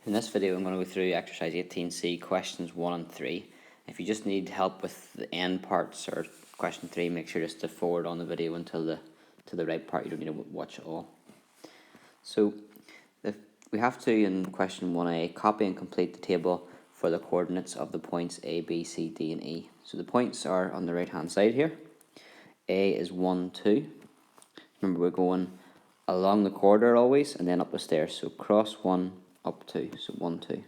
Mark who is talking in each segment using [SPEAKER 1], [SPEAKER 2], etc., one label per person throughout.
[SPEAKER 1] In this video I'm going to go through exercise 18C questions 1 and 3. If you just need help with the end parts or question 3, make sure just to forward on the video until to the right part. You don't need to watch it all. So we have to, in question 1A, copy and complete the table for the coordinates of the points A, B, C, D and E. So the points are on the right hand side here. A is 1, 2. Remember, we're going along the corridor always and then up the stairs. So cross 1, up 2, so 1, 2.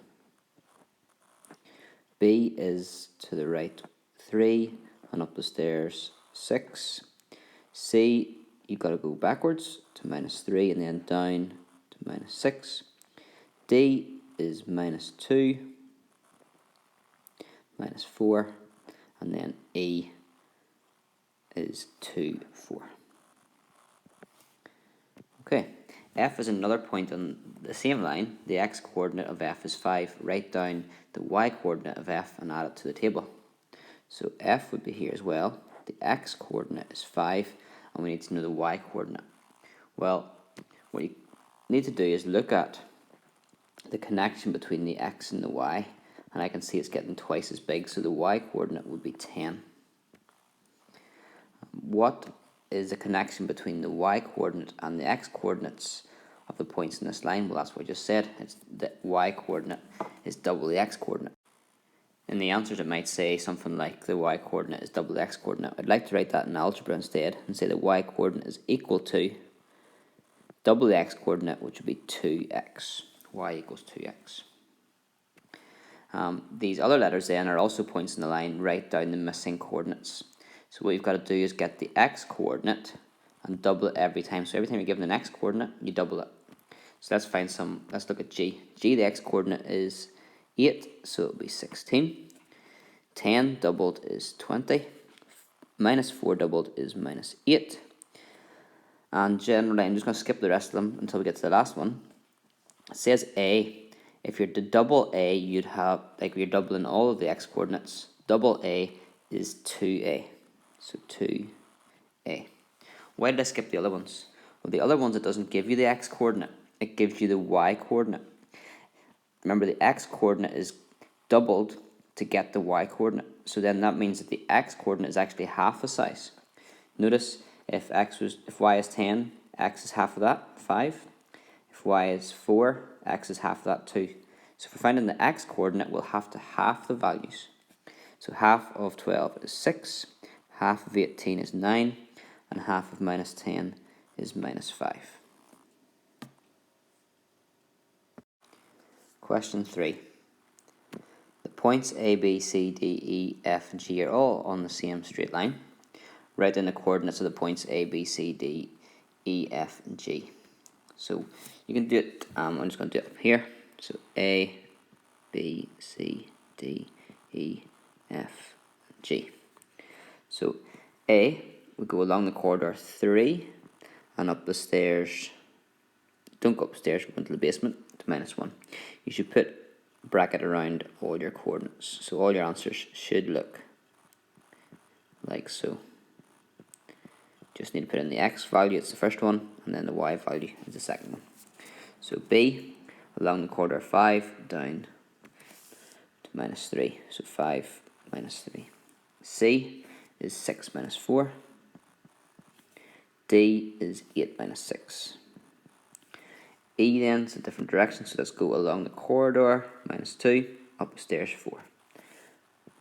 [SPEAKER 1] B is to the right 3 and up the stairs 6. C, you've got to go backwards to -3 and then down to -6. D is -2, -4, and then E is 2, 4. Okay, F is another point on the same line. The x coordinate of F is 5. Write down the y coordinate of F and add it to the table. So F would be here as well. The x coordinate is 5 and we need to know the y coordinate. Well, what you need to do is look at the connection between the x and the y, and I can see it's getting twice as big, so the y coordinate would be 10. What is the connection between the y coordinate and the x coordinates of the points in this line? Well, that's what I just said. It's the y coordinate is double the x coordinate. In the answers it might say something like the y coordinate is double the x coordinate. I'd like to write that in algebra instead and say the y coordinate is equal to double the x coordinate, which would be 2x. Y equals 2x. These other letters then are also points in the line. Write down the missing coordinates. So what you've got to do is get the x coordinate and double it every time. So every time you're given an x coordinate, you double it. So let's look at g. G, the x coordinate is 8, so it'll be 16. 10 doubled is 20. -4 doubled is -8. And generally, I'm just going to skip the rest of them until we get to the last one. It says A. If you're to double A, you'd have, like you're doubling all of the x coordinates. Double A is 2A. So 2A. Why did I skip the other ones? Well, the other ones, it doesn't give you the x coordinate. It gives you the y coordinate. Remember, the x coordinate is doubled to get the y coordinate. So then that means that the x coordinate is actually half the size. Notice if y is 10, x is half of that, 5. If y is 4, x is half of that, 2. So if we're finding the x coordinate, we'll have to half the values. So half of 12 is 6, half of 18 is 9, and half of -10 is -5. Question 3. The points A, B, C, D, E, F, and G are all on the same straight line. Write down the coordinates of the points A, B, C, D, E, F, and G. So you can do it, I'm just going to do it up here. So A, B, C, D, E, F, and G. So A, we go along the corridor 3 and up the stairs. Don't go upstairs, we're going to the basement to -1. You should put a bracket around all your coordinates. So all your answers should look like so. Just need to put in the x value, it's the first one, and then the y value is the second one. So B, along the corridor 5, down to -3. So 5 -3. C is 6 -4. D is 8 -6. E then is a different direction, so let's go along the corridor, -2, up the stairs 4.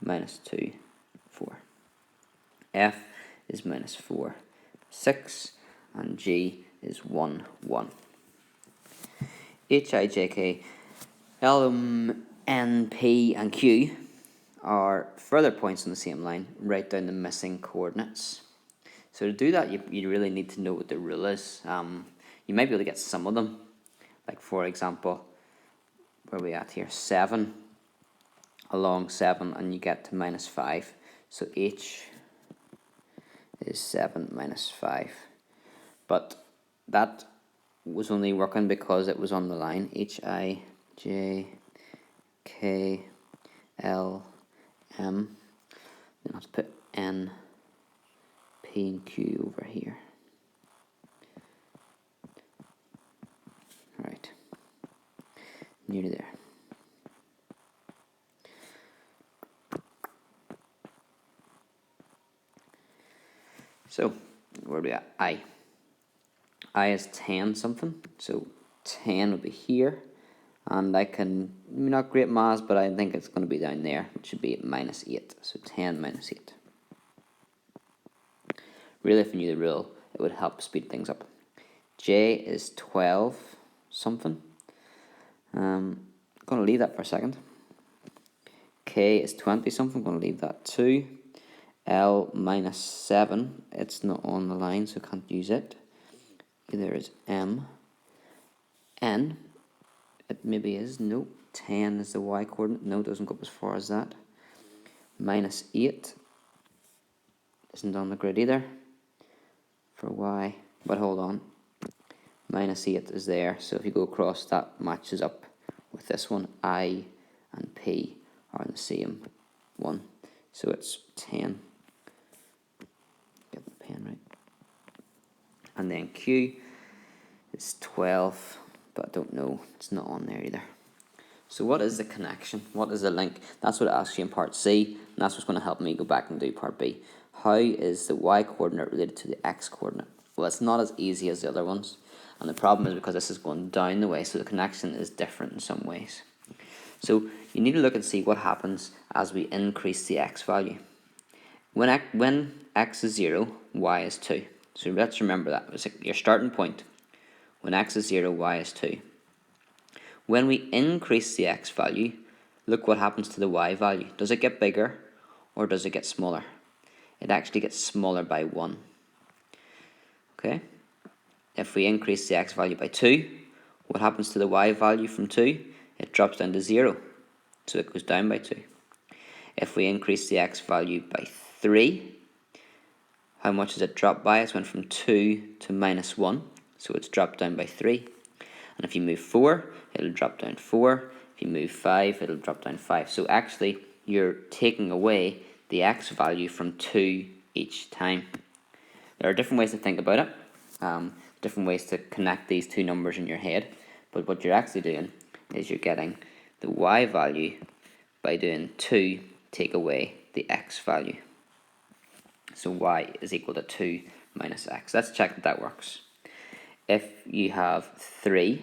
[SPEAKER 1] -2, 4. F is -4, 6, and G is 1, 1. H, I, J, K, L, M, N, P, and Q are further points on the same line. Write down the missing coordinates. So to do that, you really need to know what the rule is. You might be able to get some of them. Like for example, where are we at here? 7, along 7, and you get to -5. So H is 7 -5. But that was only working because it was on the line. H, I, J, K, L, M. Then let's put N, P, and Q over here. Right. Nearly there. So, where are we at? I is 10 something, so 10 will be here, and I can, not great maths, but I think it's going to be down there, which should be minus 8, so 10 minus 8. Really, if you knew the rule, it would help speed things up. J is 12 something. I'm going to leave that for a second. K is 20 something, I'm going to leave that too. L minus 7, it's not on the line, so I can't use it. There is M. N, it maybe is, no. 10 is the Y coordinate, no, it doesn't go up as far as that. Minus 8 isn't on the grid either for Y, but hold on. Minus 8 is there, so if you go across, that matches up with this one. I and P are in the same one, so it's 10. Get the pen right. And then Q is 12, but I don't know, it's not on there either. So what is the connection? What is the link? That's what it asks you in part C, and that's what's going to help me go back and do part B. How is the Y coordinate related to the X coordinate? Well, it's not as easy as the other ones, and the problem is because this is going down the way, so the connection is different in some ways. So you need to look and see what happens as we increase the X value. When X is 0, Y is 2. So let's remember that. It's like your starting point. When X is 0, Y is 2. When we increase the X value, look what happens to the Y value. Does it get bigger or does it get smaller? It actually gets smaller by 1. Okay? If we increase the X value by 2, what happens to the Y value from 2? It drops down to 0. So it goes down by 2. If we increase the X value by 3, how much does it drop by? It's went from 2 to minus 1. So it's dropped down by 3. And if you move 4, it'll drop down 4. If you move 5, it'll drop down 5. So actually, you're taking away the X value from 2 each time. There are different ways to think about it, different ways to connect these two numbers in your head. But what you're actually doing is you're getting the Y value by doing 2 take away the X value. So Y is equal to 2 minus X. Let's check that works. If you have 3,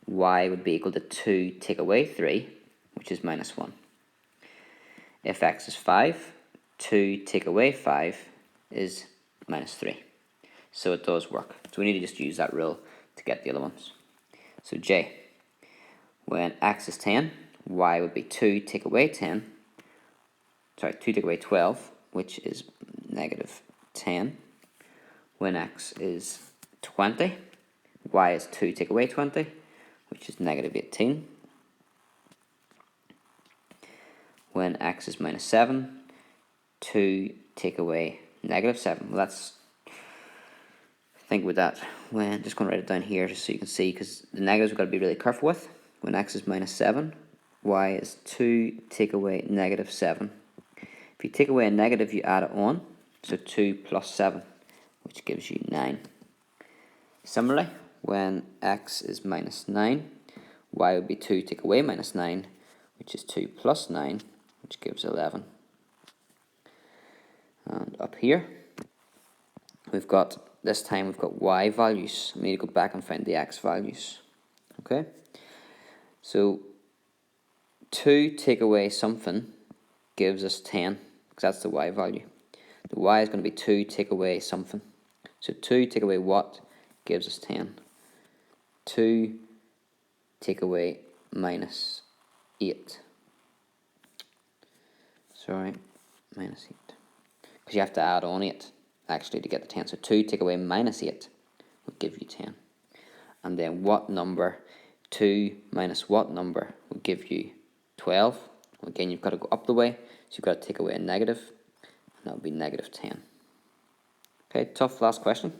[SPEAKER 1] Y would be equal to 2 take away 3, which is minus 1. If X is 5, 2 take away 5 is minus 3. So it does work. So we need to just use that rule to get the other ones. So J, when X is 10, Y would be 2 take away 2 take away 12, which is negative 10. When X is 20, Y is 2 take away 20, which is negative 18. When X is minus 7, 2 take away negative 7. Well, let's think with that. When just going to write it down here just so you can see, because the negatives we've got to be really careful with. When X is minus 7, Y is 2 take away negative 7. If you take away a negative, you add it on, so 2 plus 7, which gives you 9. Similarly, when X is minus 9, Y would be 2 take away minus 9, which is 2 plus 9, which gives 11. And up here, this time we've got Y values. We need to go back and find the X values. Okay? So 2 take away something gives us 10, because that's the Y value. The Y is going to be 2 take away something. So 2 take away what gives us 10. 2 take away minus 8. Sorry, minus 8. Because you have to add on 8, actually, to get the 10. So 2 take away minus 8 would give you 10. And then what number, 2 minus what number would give you 12. Well, again, you've got to go up the way, so you've got to take away a negative, and that would be negative 10. Okay, tough last question.